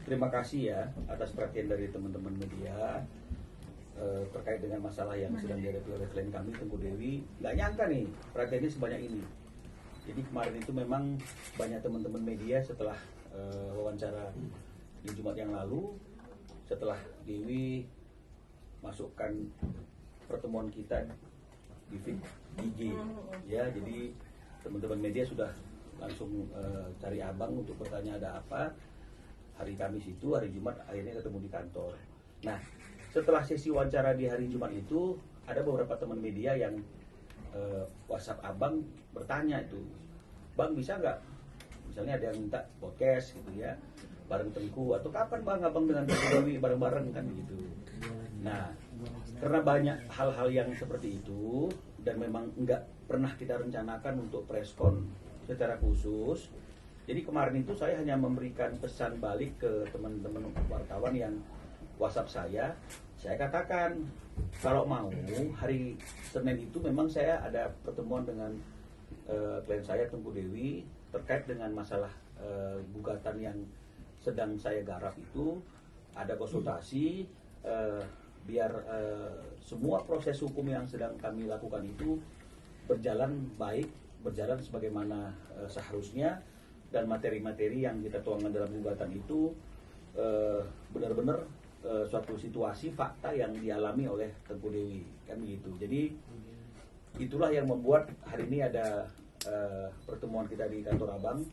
Terima kasih ya atas perhatian dari teman-teman media terkait dengan masalah yang sedang dihadapi oleh klien kami, Tengku Dewi. Nggak nyangka nih perhatiannya sebanyak ini. Jadi kemarin itu memang banyak teman-teman media setelah wawancara di Jumat yang lalu, setelah Dewi masukkan pertemuan kita di feed IG, ya, jadi teman-teman media sudah langsung cari abang untuk bertanya ada apa. Hari Kamis itu, hari Jumat akhirnya ketemu di kantor. Nah, setelah sesi wawancara di hari Jumat itu, ada beberapa teman media yang WhatsApp abang bertanya itu, bang bisa nggak? Misalnya ada yang minta podcast gitu ya, bareng Tengku, atau kapan bang abang dengan Tengku Dewi bareng-bareng kan gitu. Nah, karena banyak hal-hal yang seperti itu dan memang nggak pernah kita rencanakan untuk preskon secara khusus. Jadi kemarin itu saya hanya memberikan pesan balik ke teman-teman wartawan yang WhatsApp saya. Saya katakan kalau mau hari Senin itu memang saya ada pertemuan dengan klien saya Tengku Dewi terkait dengan masalah gugatan yang sedang saya garap itu. Ada konsultasi biar semua proses hukum yang sedang kami lakukan itu berjalan baik, berjalan sebagaimana seharusnya, dan materi-materi yang kita tuangkan dalam gugatan itu benar-benar suatu situasi fakta yang dialami oleh Tengku Dewi kan gitu. Jadi itulah yang membuat hari ini ada pertemuan kita di kantor abang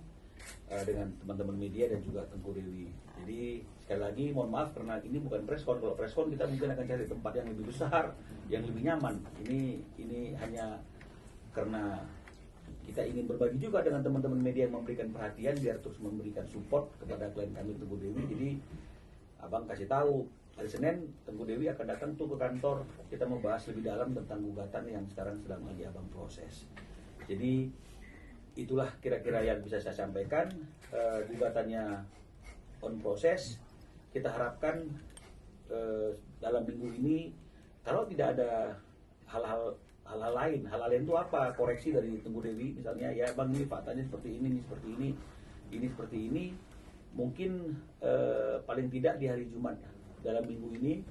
dengan teman-teman media dan juga Tengku Dewi. Jadi sekali lagi mohon maaf karena ini bukan preskon. Kalau preskon kita mungkin akan cari tempat yang lebih besar, yang lebih nyaman. Ini hanya karena kita ingin berbagi juga dengan teman-teman media yang memberikan perhatian biar terus memberikan support kepada klien kami Tengku Dewi. Jadi abang kasih tahu hari Senin Tengku Dewi akan datang tuh ke kantor, kita membahas lebih dalam tentang gugatan yang sekarang sedang lagi abang proses. Jadi itulah kira-kira yang bisa saya sampaikan. Gugatannya on proses. Kita harapkan dalam minggu ini kalau tidak ada hal-hal lain itu apa, koreksi dari Tengku Dewi misalnya, ya bang ini faktanya seperti ini seperti ini, mungkin paling tidak di hari Jumat dalam minggu ini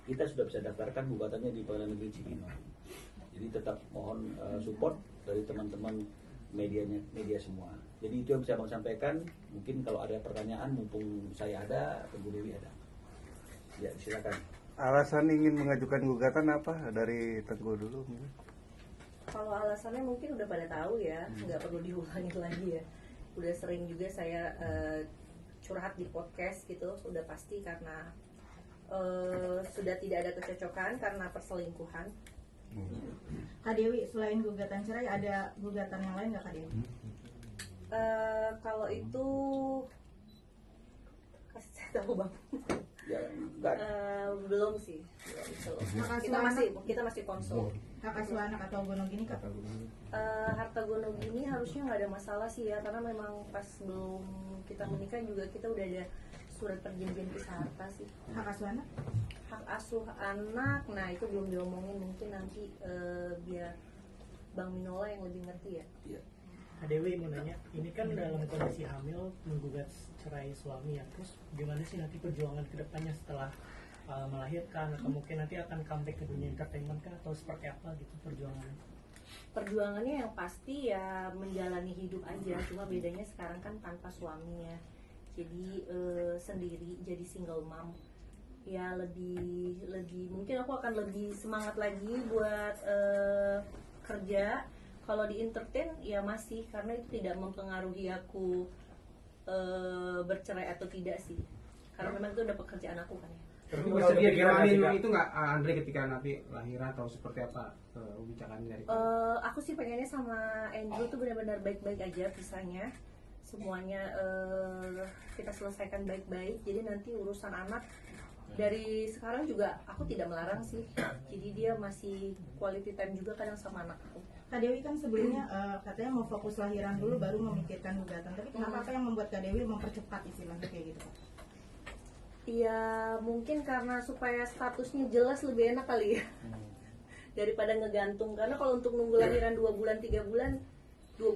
kita sudah bisa daftarkan gugatannya di Pengadilan Negeri Cibinong. Jadi tetap mohon support dari teman-teman media semua. Jadi itu yang bisa bang sampaikan. Mungkin kalau ada pertanyaan mumpung saya ada, Tengku Dewi ada. Ya silakan. Alasan ingin mengajukan gugatan apa dari Tengku dulu? Kalau alasannya mungkin udah pada tahu ya, nggak perlu diulangi lagi ya. Udah sering juga saya curhat di podcast gitu, udah pasti karena sudah tidak ada kecocokan karena perselingkuhan. Kak Dewi, selain gugatan cerai ada gugatan yang lain nggak Kak Dewi? Kalau itu kasih saya tahu bang. Ya, belum sih. Kita masih konsul. Kakak Suanak atau Gonogini Kak? Harta Gonogini harusnya nggak ada masalah sih ya, karena memang pas belum kita menikah juga kita udah ada surat perjanjian pisah harta sih. Hak asuh anak? Hak asuh anak, nah itu belum diomongin, mungkin nanti biar Bang Minola yang lebih ngerti ya. Iya. Kak Dewi mau nanya, ini kan dalam kondisi hamil menggugat cerai suami ya, terus gimana sih nanti perjuangan kedepannya setelah melahirkan, atau mungkin nanti akan comeback ke dunia entertainment kah, atau seperti apa gitu perjuangannya? Perjuangannya yang pasti ya menjalani hidup aja, cuma bedanya sekarang kan tanpa suaminya, jadi sendiri, jadi single mom. Ya lebih mungkin aku akan lebih semangat lagi buat kerja. Kalau di entertain ya masih, karena itu tidak mempengaruhi aku bercerai atau tidak sih, karena memang itu udah pekerjaan aku kan ya. Tapi bersedia dijalanin itu nggak Andre ketika nanti lahiran atau seperti apa bicaraannya dari aku sih pengennya sama Andrew tuh benar-benar baik-baik aja pisahnya, semuanya kita selesaikan baik-baik. Jadi nanti urusan anak dari sekarang juga aku tidak melarang sih, jadi dia masih quality time juga kadang sama anak aku. Kak Dewi kan sebelumnya katanya mau fokus lahiran dulu baru memikirkan gugatan, tapi kenapa apa yang membuat Kak Dewi mempercepat istilahnya kayak gitu Kak? Iya mungkin karena supaya statusnya jelas lebih enak kali ya daripada ngegantung, karena kalau untuk nunggu lahiran 2 bulan 3 bulan 2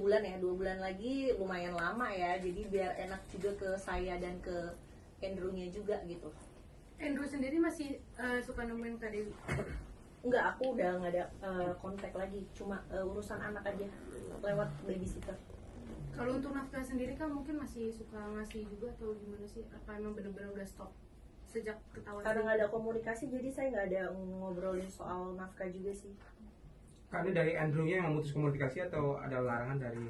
bulan lagi lumayan lama ya, jadi biar enak juga ke saya dan ke Andrew-nya juga gitu. Andrew sendiri masih suka nemuin Kak Dewi? Enggak, aku udah nggak ada kontak lagi, cuma urusan anak aja lewat babysitter. Kalau untuk nafkah sendiri kan mungkin masih suka ngasih juga atau gimana sih? Apa emang benar-benar udah stop sejak ketahuan? Karena nggak ada komunikasi, jadi saya nggak ada ngobrolin soal nafkah juga sih. Karena dari Andrew-nya yang memutus komunikasi atau ada larangan dari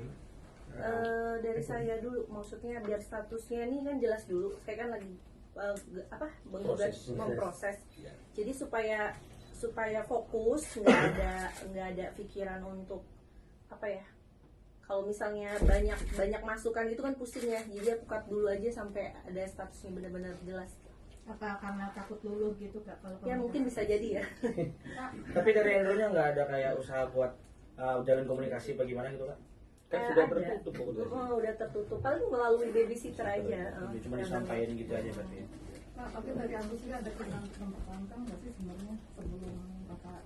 Dari saya dulu, maksudnya biar statusnya ini kan jelas dulu. Saya kan lagi menggugat, memproses. Ya. Jadi supaya fokus, nggak ada pikiran untuk apa ya? Kalau misalnya banyak masukan gitu kan pusing ya. Jadi aku cut dulu aja sampai ada statusnya benar-benar jelas. Apa karena takut luluh gitu Kak? Kalau Ya mungkin bisa jadi ya. Tapi dari Andrew-nya nggak ada kayak usaha buat jalin komunikasi bagaimana gitu Kak? Kan sudah Ada. tertutup komunikasi. Udah tertutup. Paling melalui babysitter aja. Cuma disampaikan gitu aja berarti. Nah, tapi dari Agus juga ada mempertahankan nggak sih sebenarnya sebelum Bapak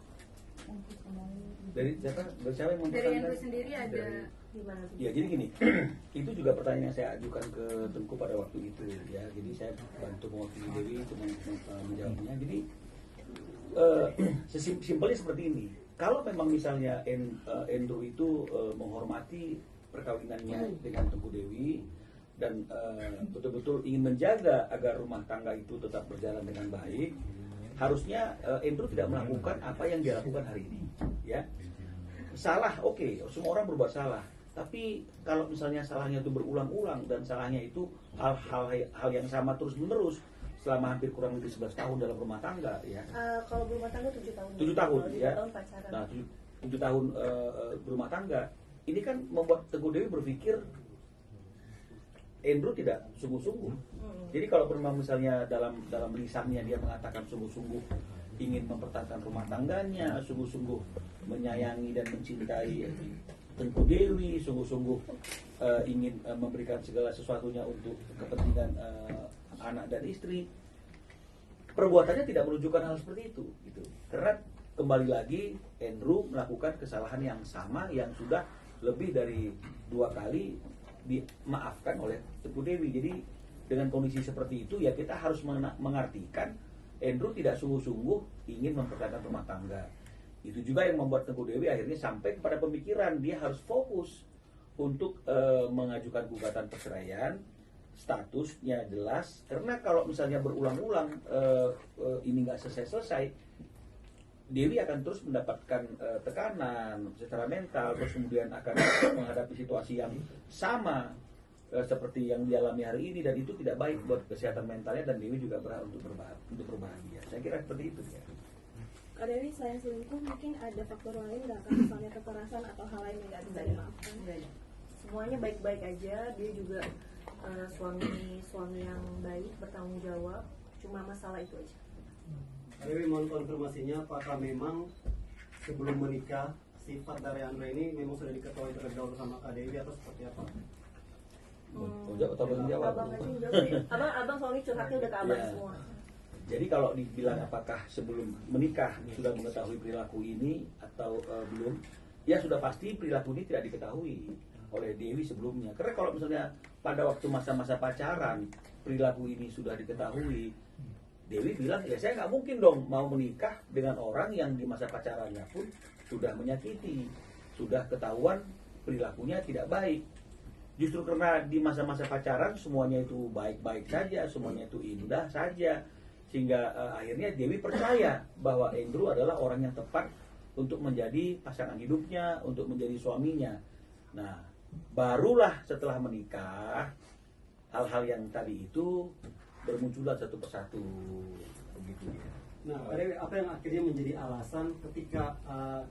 untuk kembali? Dari siapa? Dari siapa yang Dari mempertahankan? Andrew sendiri ada Gimana tuh? Ya jadi gini, itu juga pertanyaan yang saya ajukan ke Tengku pada waktu itu ya. Jadi saya bantu mewakili Dewi untuk menjawabnya. Jadi simpelnya seperti ini. Kalau memang misalnya Andrew itu menghormati perkawinannya dengan Tengku Dewi dan betul-betul ingin menjaga agar rumah tangga itu tetap berjalan dengan baik, harusnya Andrew tidak melakukan apa yang dia lakukan hari ini, ya. Salah, oke, semua orang berbuat salah. Tapi kalau misalnya salahnya itu berulang-ulang dan salahnya itu hal yang sama terus-menerus selama hampir kurang lebih 11 tahun dalam rumah tangga, ya. Kalau berumah tangga 7 tahun. 7 tahun, 7 ya. tahun pacaran. Nah, 7 tahun berumah tangga. Ini kan membuat Tengku Dewi berpikir Andrew tidak sungguh-sungguh. Jadi kalau memang misalnya dalam lisannya dia mengatakan sungguh-sungguh ingin mempertahankan rumah tangganya, sungguh-sungguh menyayangi dan mencintai Tengku Dewi, sungguh-sungguh ingin memberikan segala sesuatunya untuk kepentingan anak dan istri, perbuatannya tidak menunjukkan hal seperti itu, gitu. Karena kembali lagi Andrew melakukan kesalahan yang sama yang sudah lebih dari 2 kali dimaafkan oleh Tengku Dewi. Jadi dengan kondisi seperti itu ya kita harus mengartikan Andrew tidak sungguh-sungguh ingin mempertahankan rumah tangga. Itu juga yang membuat Tengku Dewi akhirnya sampai kepada pemikiran dia harus fokus untuk mengajukan gugatan perceraian, statusnya jelas. Karena kalau misalnya berulang-ulang ini nggak selesai-selesai, Dewi akan terus mendapatkan tekanan secara mental, terus kemudian akan menghadapi situasi yang sama seperti yang dialami hari ini, dan itu tidak baik buat kesehatan mentalnya, dan Dewi juga berhak untuk berbahagia. Saya kira seperti itu ya. Kak Dewi, selain selingkuh mungkin ada faktor lain nggak, kan misalnya kekerasan atau hal lain yang nggak bisa dimaafkan? Semuanya baik-baik aja. Dia juga suami yang baik, bertanggung jawab. Cuma masalah itu aja. Dewi, mohon konfirmasinya apakah memang sebelum menikah sifat dari Andre ini memang sudah diketahui terlebih dahulu sama Kak Dewi atau seperti apa? Abang jawab. Abang soalnya curhatnya udah ke abang Ya. semua. Jadi kalau dibilang apakah sebelum menikah sudah mengetahui perilaku ini atau belum, ya sudah pasti perilaku ini tidak diketahui oleh Dewi sebelumnya. Karena kalau misalnya pada waktu masa-masa pacaran perilaku ini sudah diketahui, Dewi bilang ya saya nggak mungkin dong mau menikah dengan orang yang di masa pacarannya pun sudah menyakiti, sudah ketahuan perilakunya tidak baik. Justru karena di masa-masa pacaran semuanya itu baik-baik saja, semuanya itu indah saja, sehingga akhirnya Dewi percaya bahwa Andrew adalah orang yang tepat untuk menjadi pasangan hidupnya, untuk menjadi suaminya. Nah, barulah setelah menikah hal-hal yang tadi itu bermunculan satu persatu, begitu ya. Nah, Kak Dewi, apa yang akhirnya menjadi alasan ketika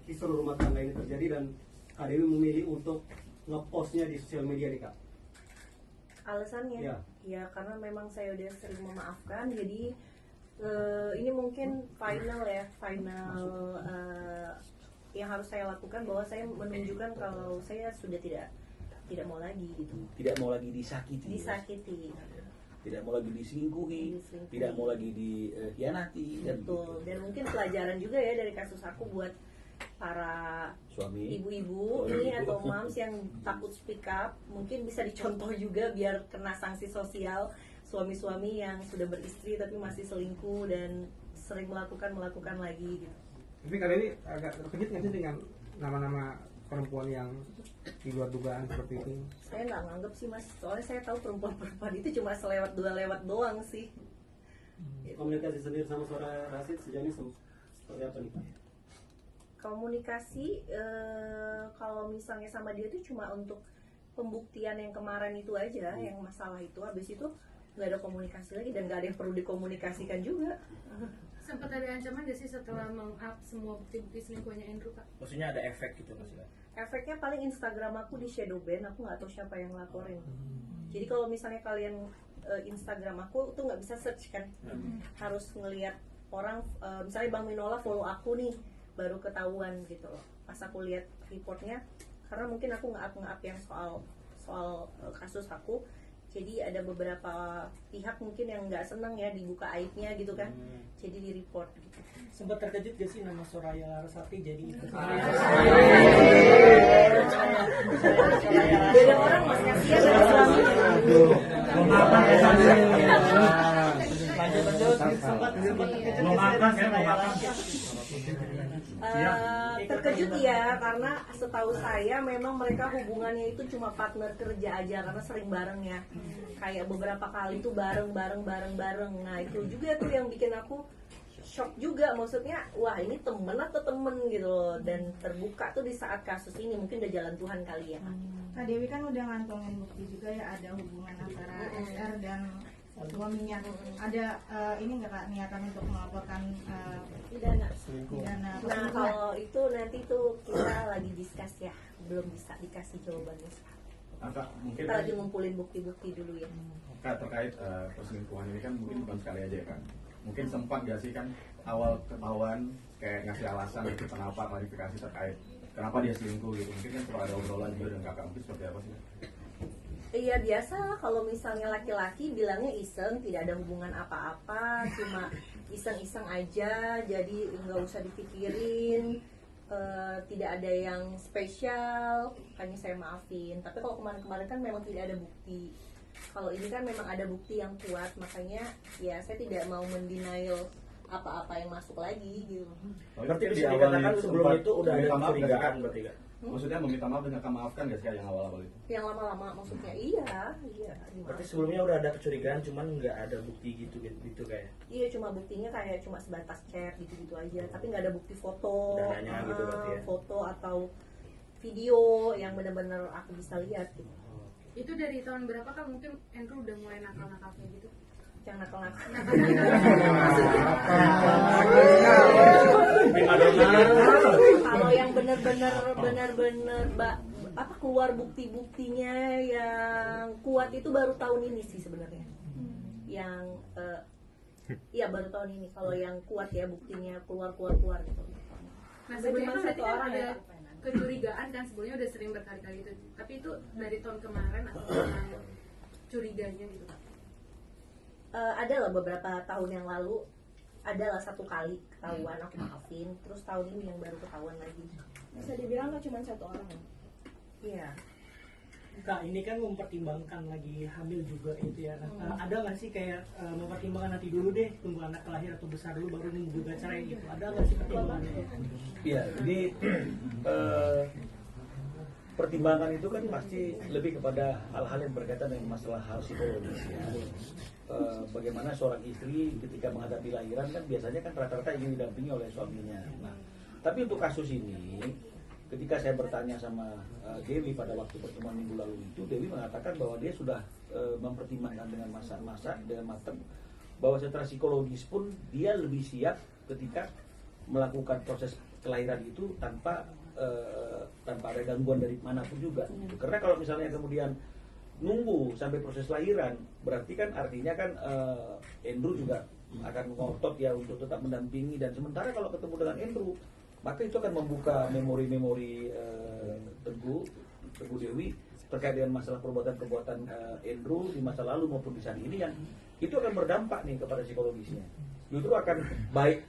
kisah rumah tangga ini terjadi dan Kak Dewi memilih untuk ngepostnya di sosial media nih Kak? Alasannya ya karena memang saya udah sering memaafkan, jadi ini mungkin final yang harus saya lakukan, bahwa saya menunjukkan kalau saya sudah tidak mau lagi gitu. Tidak mau lagi disakiti. Tidak mau lagi diselingkuhi, tidak mau lagi dikhianati. Betul. Dan mungkin pelajaran juga ya dari kasus aku buat para suami, ibu-ibu ini atau moms yang takut speak up, mungkin bisa dicontoh juga biar kena sanksi sosial. suami-suami yang sudah beristri tapi masih selingkuh dan sering melakukan lagi gitu. Tapi kali ini agak terkejut nggak sih dengan nama-nama perempuan yang di luar dugaan seperti itu? Saya nggak nganggep sih mas, soalnya saya tahu perempuan-perempuan itu cuma selewat dua lewat doang sih. Komunikasi sendiri sama saudara Rasid sejauh ini seperti apa nih Pak? Komunikasi kalau misalnya sama dia itu cuma untuk pembuktian yang kemarin itu aja, yang masalah itu. Habis itu nggak ada komunikasi lagi dan nggak ada yang perlu dikomunikasikan juga. Sempat ada ancaman gak sih setelah meng-up semua bukti-bukti selingkuhnya Andrew Kak? Maksudnya ada efek gitu maksudnya? Efeknya paling Instagram aku di shadow ban, aku nggak tahu siapa yang laporin. Jadi kalau misalnya kalian Instagram aku tuh nggak bisa search kan, harus ngelihat orang, misalnya Bang Minola follow aku nih, baru ketahuan gitu loh. Pas aku lihat reportnya, karena mungkin aku nge-up yang soal kasus aku, jadi ada beberapa pihak mungkin yang nggak seneng ya dibuka aibnya gitu kan, jadi di report gitu. Sempat terkejut gak sih nama Soraya Larasati jadi ikut? Beda orang mas, kasihan sama suaminya. Terkejut ya, karena setahu saya memang mereka hubungannya itu cuma partner kerja aja karena sering bareng ya, kayak beberapa kali tuh bareng. Nah itu juga tuh yang bikin aku shock juga, maksudnya wah ini temen atau temen gitu loh, dan terbuka tuh di saat kasus ini, mungkin udah jalan Tuhan kali ya. Kak Dewi kan udah ngantongin bukti juga ya, ada hubungan antara SR dan suaminya. Ada ini nggak Kak niatan untuk melaporkan pidana? Nah kalau itu nanti tuh kita lagi discuss ya, belum bisa dikasih jawabannya. Kak, mungkin Kita lagi ngumpulin bukti-bukti dulu ya. Kak, terkait perselingkuhan ini kan mungkin bukan sekali aja ya kan. Mungkin sempat gak sih kan awal ketahuan kayak ngasih alasan gitu kenapa, klarifikasi terkait kenapa dia selingkuh gitu. Mungkin kan perlu ada obrolan juga dengan kakak, mungkin seperti apa sih? Iya biasa kalau misalnya laki-laki bilangnya iseng, tidak ada hubungan apa-apa, cuma iseng-iseng aja, jadi nggak usah dipikirin, tidak ada yang spesial, makanya saya maafin. Tapi kalau kemarin-kemarin kan memang tidak ada bukti. Kalau ini kan memang ada bukti yang kuat, makanya ya saya tidak mau mendenial apa-apa yang masuk lagi gitu. Berarti bisa dikatakan sebelum itu udah ada kecurigaan berarti Kak? Maksudnya meminta maaf dan kakak maafkan gak sih yang awal-awal itu? Yang lama-lama maksudnya iya. Berarti sebelumnya udah ada kecurigaan, cuman nggak ada bukti gitu kayak? Iya, cuma buktinya kayak cuma sebatas chat gitu-gitu aja, tapi nggak ada bukti foto, Gitu berarti ya? foto atau video yang benar-benar aku bisa lihat gitu. Itu dari tahun berapa Kak? Mungkin Andrew udah mulai nakal-nakal kayak gitu? Yang nakal-nakal. Kalau yang benar-benar keluar bukti-buktinya yang kuat itu baru tahun ini sih sebenarnya. Yang iya baru tahun ini kalau yang kuat ya buktinya keluar gitu. Nah sebelumnya kan berarti kan ada kecurigaan kan, sebelumnya udah sering berkali-kali itu, tapi itu dari tahun kemarin atau memang curiganya gitu Kak? Ada lah beberapa tahun yang lalu, adalah satu kali ketahuan aku maafin, terus tahun ini yang baru ketahuan lagi. Bisa dibilang nggak cuma satu orang. Iya. Kak, ini kan mempertimbangkan lagi hamil juga itu ya. Ada nggak sih kayak mempertimbangkan nanti dulu deh tunggu anak lahir atau besar dulu baru menggugat cerai gitu? Ada nggak sih pertimbangannya? Iya, jadi pertimbangan itu kan pasti lebih kepada hal-hal yang berkaitan dengan masalah hal psikologis ya. Bagaimana seorang istri ketika menghadapi lahiran kan biasanya kan rata-rata ingin didampingi oleh suaminya. Nah, tapi untuk kasus ini, ketika saya bertanya sama Dewi pada waktu pertemuan minggu lalu itu, Dewi mengatakan bahwa dia sudah mempertimbangkan dengan masa dengan matang bahwa secara psikologis pun dia lebih siap ketika melakukan proses kelahiran itu tanpa ada gangguan dari manapun juga. Karena kalau misalnya kemudian nunggu sampai proses lahiran, berarti kan artinya kan Andrew juga akan ngotot ya untuk tetap mendampingi, dan sementara kalau ketemu dengan Andrew maka itu akan membuka memori-memori Teguh Dewi terkait dengan masalah perbuatan-perbuatan Andrew di masa lalu maupun di saat ini, yang itu akan berdampak nih kepada psikologisnya. Justru akan baik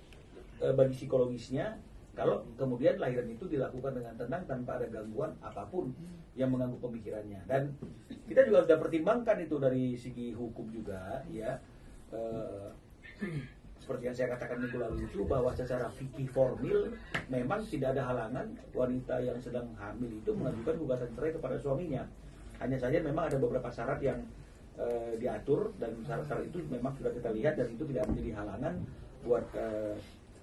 bagi psikologisnya Kalau kemudian lahiran itu dilakukan dengan tenang tanpa ada gangguan apapun yang mengganggu pemikirannya. Dan kita juga sudah pertimbangkan itu dari segi hukum juga, ya. Seperti yang saya katakan minggu lalu itu, bahwa secara fikih formil memang tidak ada halangan wanita yang sedang hamil itu mengajukan gugatan cerai kepada suaminya. Hanya saja memang ada beberapa syarat yang diatur, dan syarat-syarat itu memang sudah kita lihat, dan itu tidak menjadi halangan buat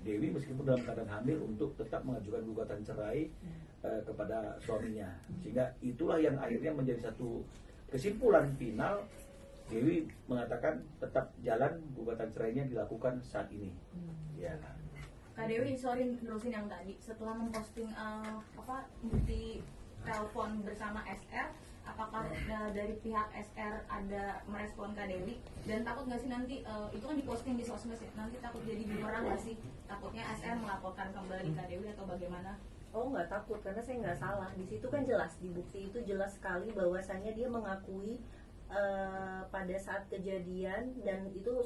Dewi meskipun dalam keadaan hamil untuk tetap mengajukan gugatan cerai kepada suaminya. Sehingga itulah yang akhirnya menjadi satu kesimpulan final. Dewi mengatakan tetap jalan gugatan cerainya dilakukan saat ini. Ya. Kak Dewi, sorry nerusin yang tadi, setelah memposting bukti telepon bersama SR, apakah dari pihak SR ada merespon Kak Dewi? Dan takut nggak sih nanti itu kan diposting di sosmed ya, nanti takut jadi bumerang nggak sih? Takutnya SR melaporkan kembali Kak Dewi atau bagaimana? Oh, nggak takut, karena saya nggak salah. Di situ kan jelas, di bukti itu jelas sekali bahwasannya dia mengakui pada saat kejadian, dan itu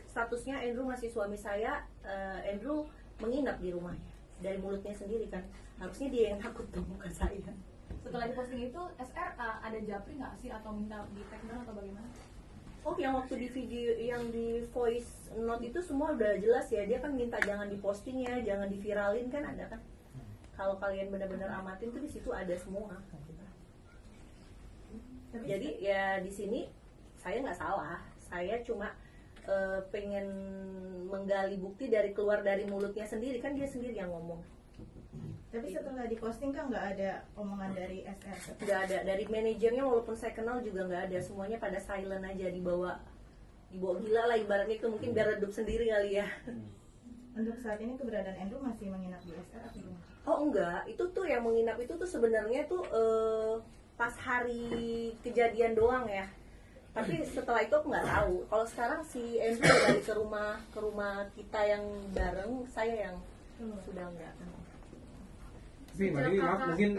statusnya Andrew masih suami saya. Andrew menginap di rumahnya, dari mulutnya sendiri kan, harusnya dia yang takut dong, bukan saya. Setelah diposting itu SR ada japri nggak sih atau minta di tag down atau bagaimana? Oh, yang waktu di video, yang di voice note itu semua udah jelas ya. Dia kan minta jangan diposting ya, jangan diviralin kan, ada kan. Kalau kalian benar-benar amatin tuh di situ ada semua. Jadi ya di sini saya nggak salah, saya cuma pengen menggali bukti dari keluar dari mulutnya sendiri, kan dia sendiri yang ngomong. Tapi setelah diposting kan nggak ada omongan dari SR? Nggak ada, dari manajernya walaupun saya kenal juga nggak ada, semuanya pada silent aja, dibawa gila lah ibaratnya, itu mungkin biar redup sendiri kali ya. Untuk saat ini keberadaan Andrew masih menginap di SR atau gimana? Oh enggak, itu tuh yang menginap itu tuh sebenarnya tuh pas hari kejadian doang ya. Tapi setelah itu aku nggak tahu. Kalau sekarang si Andrew balik ke rumah kita yang bareng, saya yang sudah enggak. Tapi Mbak Dewi, maaf, mungkin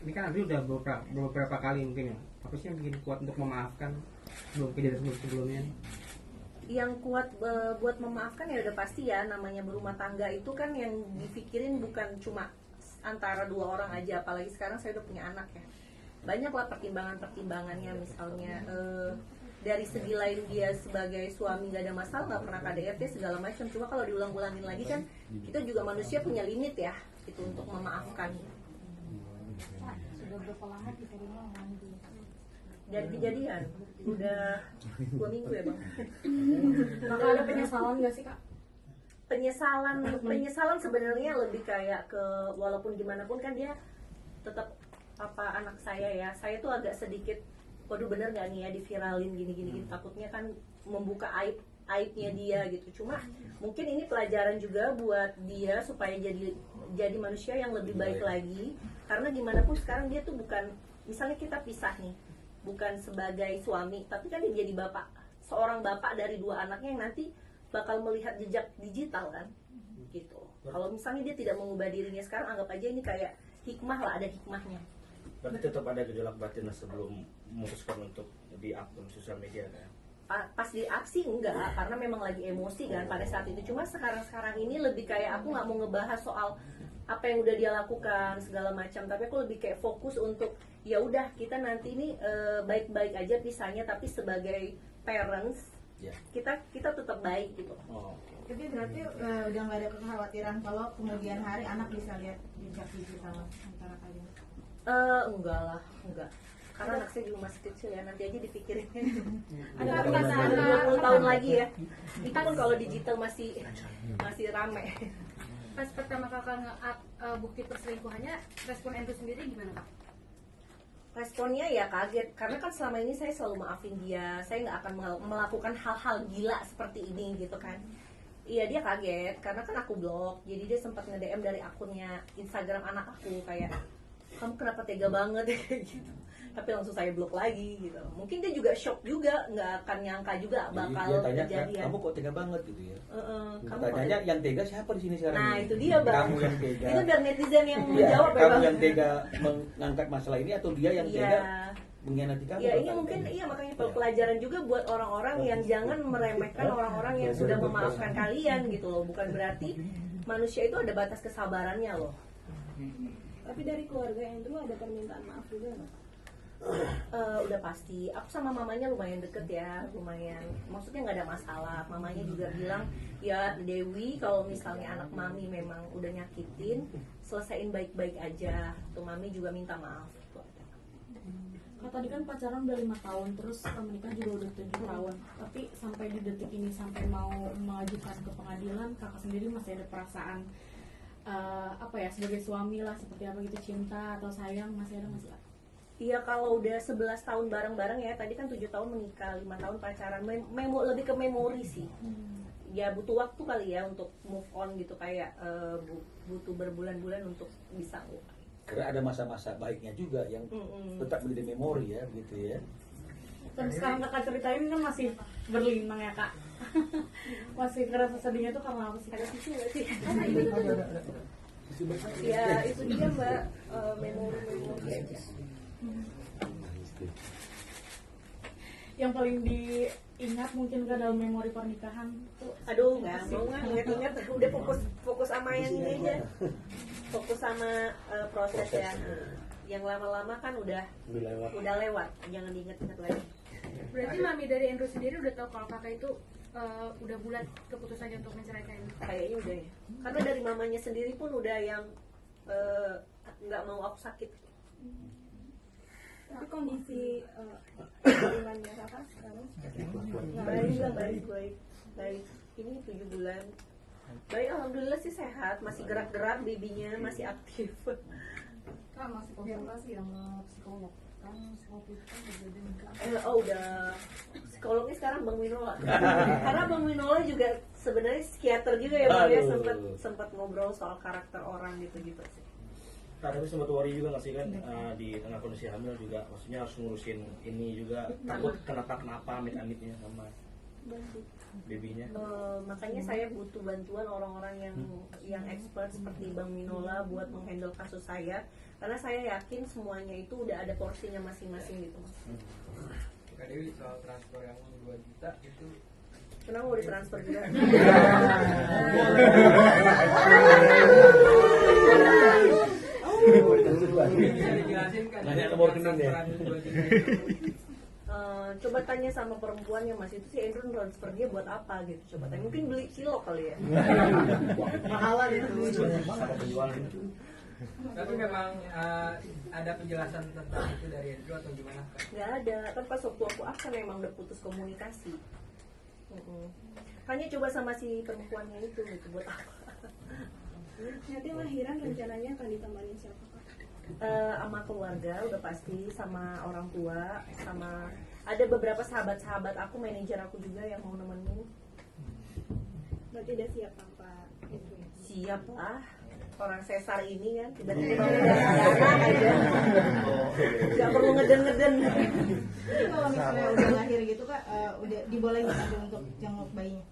ini kan Andrew udah beberapa kali mungkin ya. Apa sih yang bikin kuat untuk memaafkan sebelum kejadian sebelumnya? Yang kuat buat memaafkan ya udah pasti ya, namanya berumah tangga itu kan yang dipikirin bukan cuma antara dua orang aja, apalagi sekarang saya udah punya anak ya. Banyaklah pertimbangannya, misalnya dari segi lain dia sebagai suami gak ada masalah, gak pernah KDRT segala macam. Cuma kalau diulang-ulangin lagi kan kita juga manusia punya limit ya, itu untuk memaafkan. Sudah berapa lama kita rumah mandi? Dari kejadian udah 2 minggu ya bang. Maka ada penyesalan nggak sih kak? Penyesalan sebenarnya lebih kayak ke, walaupun gimana pun kan dia tetap anak saya ya. Saya tuh agak sedikit, waduh bener nggak nih ya diviralin gini, takutnya kan membuka aibnya dia gitu. Cuma mungkin ini pelajaran juga buat dia supaya jadi manusia yang lebih baik lagi. Karena gimana pun sekarang dia tuh bukan, misalnya kita pisah nih, bukan sebagai suami, tapi kan dia jadi bapak, seorang bapak dari 2 anaknya yang nanti bakal melihat jejak digital kan, gitu. Kalau misalnya dia tidak mengubah dirinya sekarang, anggap aja ini kayak hikmah lah, ada hikmahnya. Berarti tetap ada gejolak batin sebelum memutuskan untuk di akun sosial media kan? Pas di aksi enggak, karena memang lagi emosi kan pada saat itu. Cuma sekarang ini lebih kayak aku nggak mau ngebahas soal apa yang udah dia lakukan segala macam, tapi aku lebih kayak fokus untuk ya udah kita nanti ini baik-baik aja pisahnya, tapi sebagai parents kita tetap baik gitu. Tapi berarti udah nggak ada kekhawatiran kalau kemudian hari anak bisa lihat jejak digital antara kalian? Enggak. Karena anak saya juga masih kecil ya, nanti aja dipikirin. Ada 20 tahun lagi ya. Itu pun kalau digital masih rame. Pas pertama kakak nge-up bukti perselingkuhannya, respon Andrew sendiri gimana kak? Responnya ya kaget, karena kan selama ini saya selalu maafin dia, saya nggak akan melakukan hal-hal gila seperti ini gitu kan. Iya, dia kaget karena kan aku blok, jadi dia sempat nge-DM dari akunnya Instagram anak aku kayak, kamu kenapa tega banget kayak gitu. Tapi langsung saya blok lagi gitu. Mungkin dia juga shock juga, nggak akan nyangka juga bakal kejadian. Kamu kok tega banget gitu ya? Kamu Tanya yang tega siapa di sini sekarang? Nah itu dia bang. Kamu yang tega. Itu biar netizen yang menjawab ya bang. Kamu yang tega mengangkat masalah ini atau dia yang tega mengkhianati kamu? Ya ini mungkin makanya pelajaran juga buat orang-orang yang jangan meremehkan orang-orang yang sudah memaafkan kalian gitu loh. Bukan berarti manusia itu ada batas kesabarannya loh. Tapi dari keluarga Andrew ada permintaan maaf juga nggak? Udah pasti. Aku sama mamanya lumayan deket ya, lumayan. Maksudnya nggak ada masalah. Mamanya juga bilang, ya Dewi, kalau misalnya anak mami memang udah nyakitin, selesain baik-baik aja. Tuh mami juga minta maaf. Kak, tadi kan pacaran udah 5 tahun, terus menikah juga udah 7 tahun. Tapi sampai di detik ini, sampai mau mengajukan ke pengadilan, kakak sendiri masih ada perasaan apa ya, sebagai suami lah, seperti apa gitu, cinta atau sayang, masih ada masih? Iya, kalau udah 11 tahun bareng-bareng ya, tadi kan 7 tahun menikah, 5 tahun pacaran, lebih ke memori sih. Ya butuh waktu kali ya untuk move on gitu, kayak butuh berbulan-bulan untuk bisa. Karena ada masa-masa baiknya juga yang tetap menjadi memori ya, gitu ya. Dan sekarang kakak ceritain kan masih berlinang ya kak. Masih kerasa sedihnya tuh karena apa sih? Ada tisu nggak sih? Ya itu dia mbak, memori-memori aja. Yang paling diingat mungkin kan dalam memori pernikahan tuh. Aduh, nggak mau ingat-ingat, udah fokus sama yang ini aja, fokus sama proses ya. Yang lama-lama kan udah lewat, jangan diingat-ingat lagi. Berarti mami dari Andrew sendiri udah tahu kalau kakak itu udah bulat keputusannya untuk menceraikan? Kayaknya udah ya, karena dari mamanya sendiri pun udah yang nggak mau aku sakit. Tapi kondisi hubungannya kakak sekarang baik. Ini 7 bulan. Baik, alhamdulillah sih sehat, masih gerak-gerak, babynya masih aktif. Kak, masih konsultasi sama psikolog kan, psikolog itu kan berbeda nih Kak. Udah psikolognya sekarang Bang Winola. Karena Bang Winola juga sebenarnya psikiater juga ya Bang ya, sempat ngobrol soal karakter orang gitu-gitu sih. Nah, tapi sempat worry juga nggak sih kan di tengah kondisi hamil juga, maksudnya harus ngurusin ini juga, takut kenapa amit-amitnya sama babynya. Makanya saya butuh bantuan orang-orang yang expert seperti Bang Minola buat menghandle kasus saya, karena saya yakin semuanya itu udah ada porsinya masing-masing gitu. Kak Dewi, soal transfer yang 2 juta itu Kenapa mau ditransfer juga? Nanya nomor rekening ya. Coba tanya sama perempuan yang masih itu si Andrew transfer dia buat apa gitu. Coba tanya, mungkin beli cilok kali ya. mahalan itu. Tapi memang ada penjelasan tentang itu dari Andrew atau gimana? Nggak ada, kan pas waktu aku akan emang udah putus komunikasi. Hanya coba sama si perempuannya itu gitu, buat apa? Nanti lahiran rencananya akan ditambahin siapa Kak? Sama keluarga udah pasti, sama orang tua, sama ada beberapa sahabat-sahabat aku, manajer aku juga yang mau nemenin. Berarti udah siap tanpa itu ya? Siap lah, orang sesar ini kan tiba-tiba udah aja, nggak perlu ngeden-ngeden. Jadi kalau misalnya udah lahir gitu Kak, udah dibolehin ada untuk jenguk bayinya?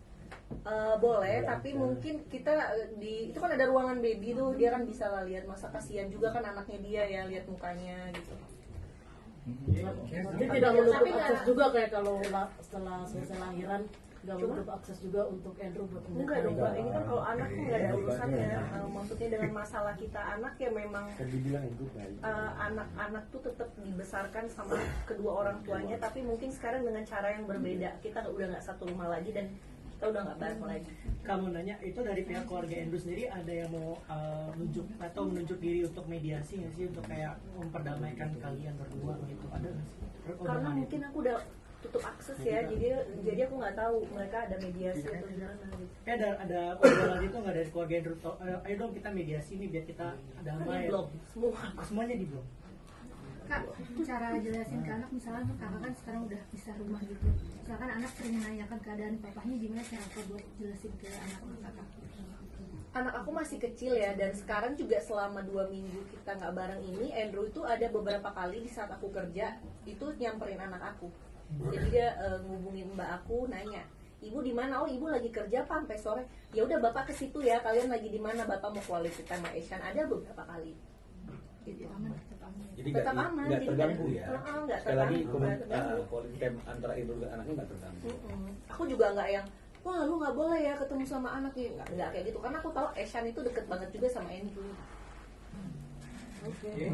Boleh, tapi mungkin kita itu kan ada ruangan baby tuh, dia kan bisa lah lihat, masa kasihan juga kan anaknya dia ya, lihat mukanya gitu. Jadi tidak menutup akses juga kayak kalau setelah selesai lahiran nggak menutup akses juga untuk Andrew buat enggak dong Mbak, ini kan kalau anak tuh nggak ada urusannya. Maksudnya dengan masalah kita anak ya memang anak-anak tuh tetap dibesarkan sama kedua orang tuanya, tapi mungkin sekarang dengan cara yang berbeda. Kita udah nggak satu rumah lagi dan kita udah nggak bareng lagi. Kamu nanya itu dari pihak keluarga Andrew sendiri ada yang mau menunjuk diri untuk mediasi nggak sih, untuk kayak memperdamaikan kalian berdua gitu, ada nggak sih? Karena mungkin aku udah tutup akses ya, jadi aku nggak tahu mereka ada mediasi atau gimana gitu. Ada obrolan itu nggak dari keluarga Andrew? Ayo dong kita mediasi nih biar kita damai. Di blog semuanya di blog. Kak, cara jelasin ke anak, misalnya kakak kan sekarang udah pisah rumah gitu, misalkan anak sering menanyakan keadaan papahnya, gimana cara kakak buat jelasin ke anak kakak? Anak aku masih kecil ya, dan sekarang juga selama 2 minggu kita nggak bareng ini, Andrew itu ada beberapa kali di saat aku kerja itu nyamperin anak aku. Jadi dia ngubungin mbak aku, nanya, ibu di mana? Oh, ibu lagi kerja pak sampai sore. Ya udah bapak ke situ ya, kalian lagi di mana? Bapak mau quality time sama Asian. Ada beberapa kali. Gitu. Jadi tetap aman, nggak terganggu ya. Nggak Sekali lagi terganggu. quality time antara ibu dan anaknya nggak terganggu. Aku juga nggak yang wah lu nggak boleh ya ketemu sama anak nih, nggak kayak gitu, karena aku tahu Eshan itu deket banget juga sama Andrew. Oke.